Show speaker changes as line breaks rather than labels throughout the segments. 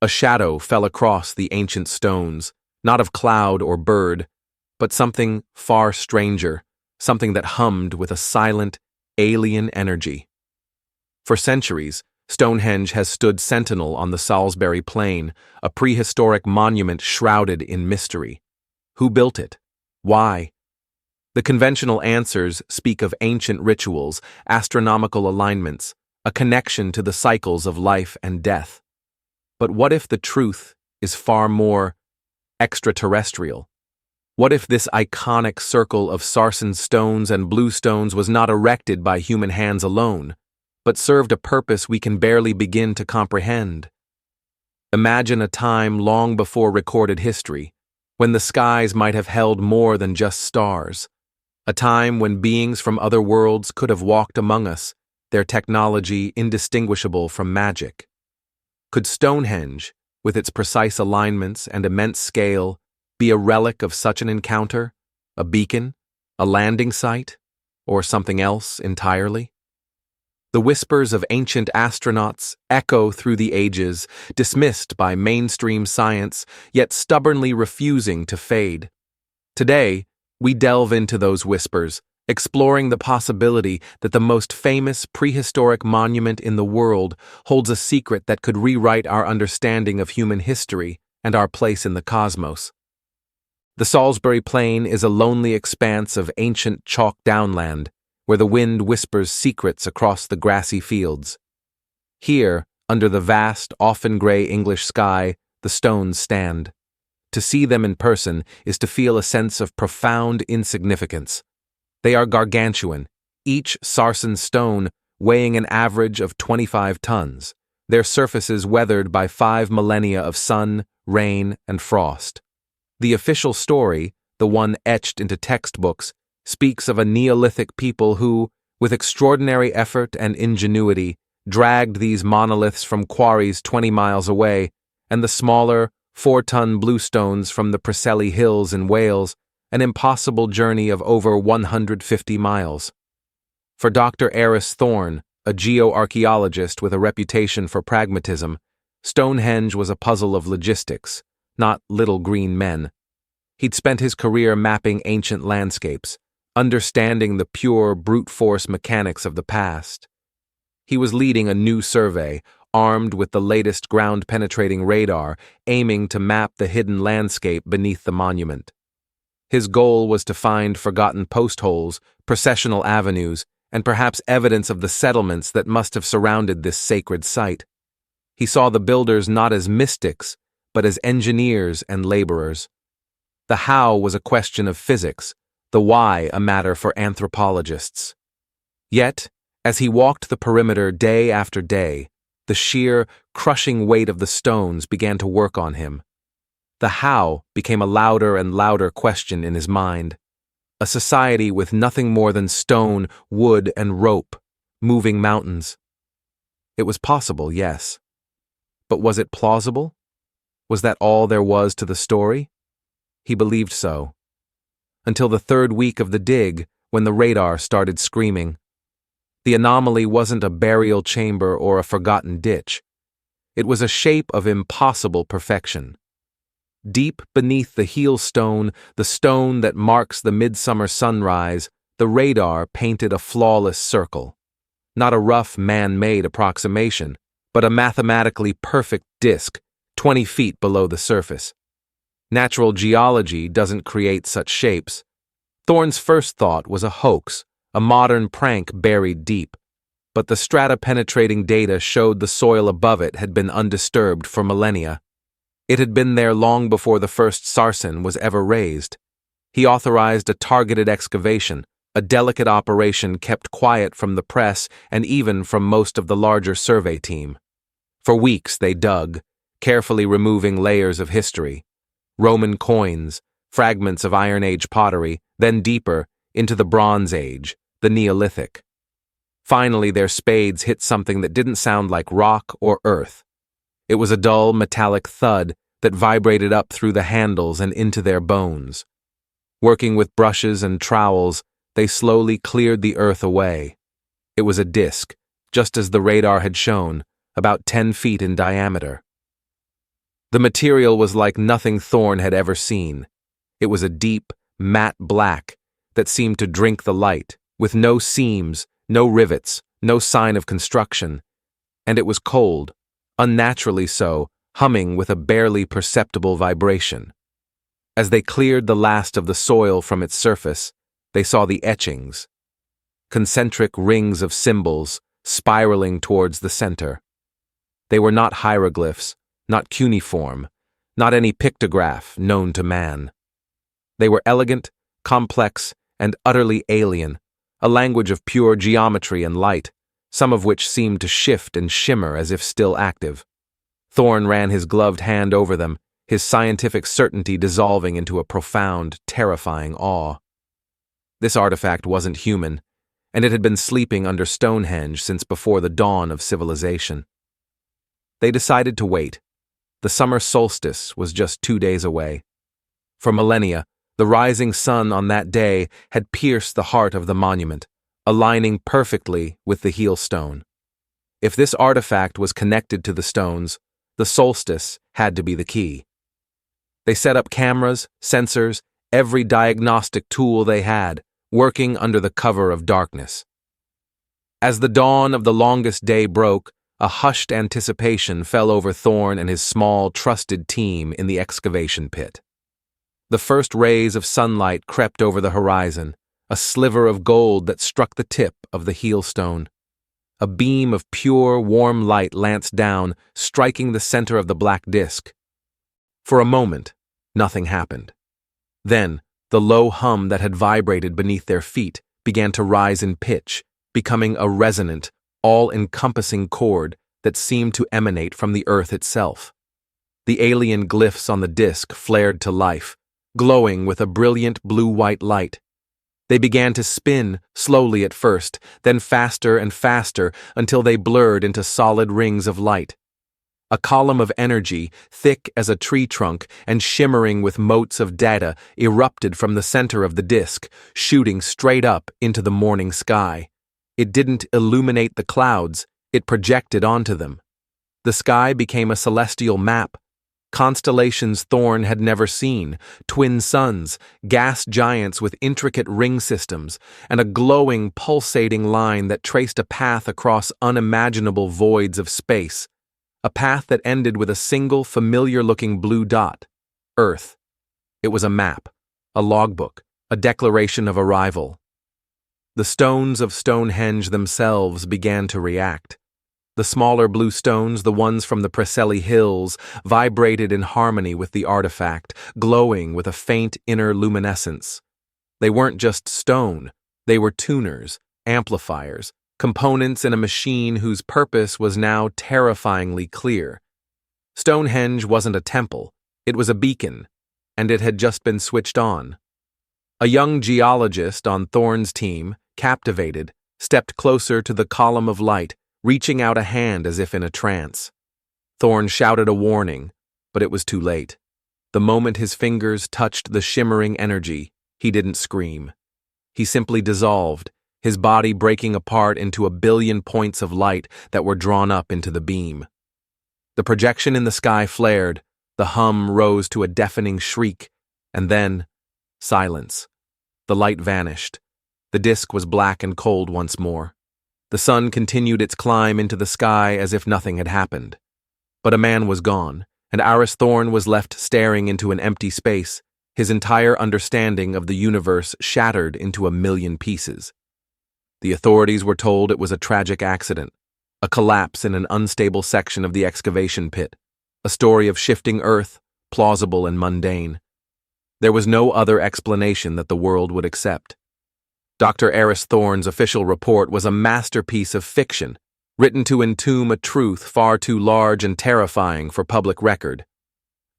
A shadow fell across the ancient stones, not of cloud or bird, but something far stranger, something that hummed with a silent, alien energy. For centuries, Stonehenge has stood sentinel on the Salisbury Plain, a prehistoric monument shrouded in mystery. Who built it? Why? The conventional answers speak of ancient rituals, astronomical alignments, a connection to the cycles of life and death. But what if the truth is far more extraterrestrial? What if this iconic circle of sarsen stones and bluestones was not erected by human hands alone, but served a purpose we can barely begin to comprehend? Imagine a time long before recorded history, when the skies might have held more than just stars, a time when beings from other worlds could have walked among us, their technology indistinguishable from magic. Could Stonehenge, with its precise alignments and immense scale, be a relic of such an encounter, a beacon, a landing site, or something else entirely? The whispers of ancient astronauts echo through the ages, dismissed by mainstream science, yet stubbornly refusing to fade. Today, we delve into those whispers, exploring the possibility that the most famous prehistoric monument in the world holds a secret that could rewrite our understanding of human history and our place in the cosmos. The Salisbury Plain is a lonely expanse of ancient chalk downland, where the wind whispers secrets across the grassy fields. Here, under the vast, often gray English sky, the stones stand. To see them in person is to feel a sense of profound insignificance. They are gargantuan, each sarsen stone weighing an average of 25 tons, their surfaces weathered by 5 millennia of sun, rain, and frost. The official story, the one etched into textbooks, speaks of a Neolithic people who, with extraordinary effort and ingenuity, dragged these monoliths from quarries 20 miles away, and the smaller, 4-ton bluestones from the Preseli Hills in Wales, an impossible journey of over 150 miles. For Dr. Aris Thorne, a geoarchaeologist with a reputation for pragmatism, Stonehenge was a puzzle of logistics, not little green men. He'd spent his career mapping ancient landscapes, understanding the pure brute force mechanics of the past. He was leading a new survey, armed with the latest ground-penetrating radar, aiming to map the hidden landscape beneath the monument. His goal was to find forgotten post holes, processional avenues, and perhaps evidence of the settlements that must have surrounded this sacred site. He saw the builders not as mystics, but as engineers and laborers. The how was a question of physics, the why a matter for anthropologists. Yet, as he walked the perimeter day after day, the sheer, crushing weight of the stones began to work on him. The how became a louder and louder question in his mind. A society with nothing more than stone, wood, and rope, moving mountains. It was possible, yes. But was it plausible? Was that all there was to the story? He believed so. Until the 3rd week of the dig, when the radar started screaming. The anomaly wasn't a burial chamber or a forgotten ditch. It was a shape of impossible perfection. Deep beneath the heel stone, the stone that marks the midsummer sunrise, the radar painted a flawless circle. Not a rough man-made approximation, but a mathematically perfect disk, 20 feet below the surface. Natural geology doesn't create such shapes. Thorne's first thought was a hoax, a modern prank buried deep, but the strata-penetrating data showed the soil above it had been undisturbed for millennia. It had been there long before the first sarsen was ever raised. He authorized a targeted excavation, a delicate operation kept quiet from the press and even from most of the larger survey team. For weeks they dug, carefully removing layers of history. Roman coins, fragments of Iron Age pottery, then deeper, into the Bronze Age, the Neolithic. Finally, their spades hit something that didn't sound like rock or earth. It was a dull, metallic thud that vibrated up through the handles and into their bones. Working with brushes and trowels, they slowly cleared the earth away. It was a disc, just as the radar had shown, about 10 feet in diameter. The material was like nothing Thorne had ever seen. It was a deep, matte black that seemed to drink the light, with no seams, no rivets, no sign of construction. And it was cold, unnaturally so, humming with a barely perceptible vibration. As they cleared the last of the soil from its surface, they saw the etchings, concentric rings of symbols spiraling towards the center. They were not hieroglyphs, not cuneiform, not any pictograph known to man. They were elegant, complex, and utterly alien, a language of pure geometry and light, some of which seemed to shift and shimmer as if still active. Thorne ran his gloved hand over them, his scientific certainty dissolving into a profound, terrifying awe. This artifact wasn't human, and it had been sleeping under Stonehenge since before the dawn of civilization. They decided to wait. The summer solstice was just 2 days away. For millennia, the rising sun on that day had pierced the heart of the monument, aligning perfectly with the heel stone. If this artifact was connected to the stones, the solstice had to be the key. They set up cameras, sensors, every diagnostic tool they had, working under the cover of darkness. As the dawn of the longest day broke, a hushed anticipation fell over Thorne and his small, trusted team in the excavation pit. The first rays of sunlight crept over the horizon, a sliver of gold that struck the tip of the heel stone. A beam of pure, warm light lanced down, striking the center of the black disk. For a moment, nothing happened. Then, the low hum that had vibrated beneath their feet began to rise in pitch, becoming a resonant, all-encompassing chord that seemed to emanate from the earth itself. The alien glyphs on the disk flared to life, glowing with a brilliant blue-white light. They began to spin, slowly at first, then faster and faster until they blurred into solid rings of light. A column of energy, thick as a tree trunk and shimmering with motes of data, erupted from the center of the disk, shooting straight up into the morning sky. It didn't illuminate the clouds, it projected onto them. The sky became a celestial map. Constellations Thorne had never seen, twin suns, gas giants with intricate ring systems, and a glowing, pulsating line that traced a path across unimaginable voids of space. A path that ended with a single, familiar-looking blue dot. Earth. It was a map, a logbook, a declaration of arrival. The stones of Stonehenge themselves began to react. The smaller blue stones, the ones from the Preseli Hills, vibrated in harmony with the artifact, glowing with a faint inner luminescence. They weren't just stone, they were tuners, amplifiers, components in a machine whose purpose was now terrifyingly clear. Stonehenge wasn't a temple, it was a beacon, and it had just been switched on. A young geologist on Thorne's team, captivated, stepped closer to the column of light, reaching out a hand as if in a trance. Thorne shouted a warning, but it was too late. The moment his fingers touched the shimmering energy, he didn't scream. He simply dissolved, his body breaking apart into a billion points of light that were drawn up into the beam. The projection in the sky flared, the hum rose to a deafening shriek, and then, silence. The light vanished. The disk was black and cold once more. The sun continued its climb into the sky as if nothing had happened. But a man was gone, and Aris Thorne was left staring into an empty space, his entire understanding of the universe shattered into a million pieces. The authorities were told it was a tragic accident, a collapse in an unstable section of the excavation pit, a story of shifting earth, plausible and mundane. There was no other explanation that the world would accept. Dr. Aris Thorne's official report was a masterpiece of fiction, written to entomb a truth far too large and terrifying for public record.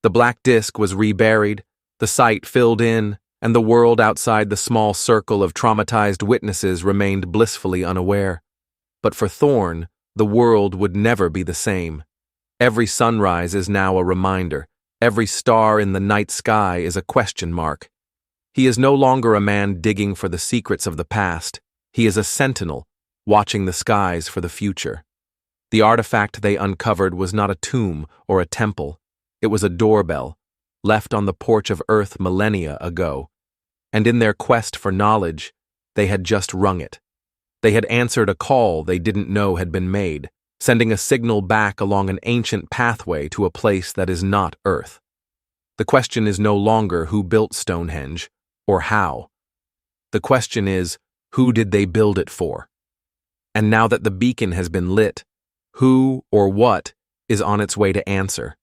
The black disk was reburied, the site filled in, and the world outside the small circle of traumatized witnesses remained blissfully unaware. But for Thorne, the world would never be the same. Every sunrise is now a reminder. Every star in the night sky is a question mark. He is no longer a man digging for the secrets of the past. He is a sentinel, watching the skies for the future. The artifact they uncovered was not a tomb or a temple. It was a doorbell, left on the porch of Earth millennia ago, and in their quest for knowledge, they had just rung it. They had answered a call they didn't know had been made, sending a signal back along an ancient pathway to a place that is not Earth. The question is no longer who built Stonehenge, or how. The question is, who did they build it for? And now that the beacon has been lit, who or what is on its way to answer?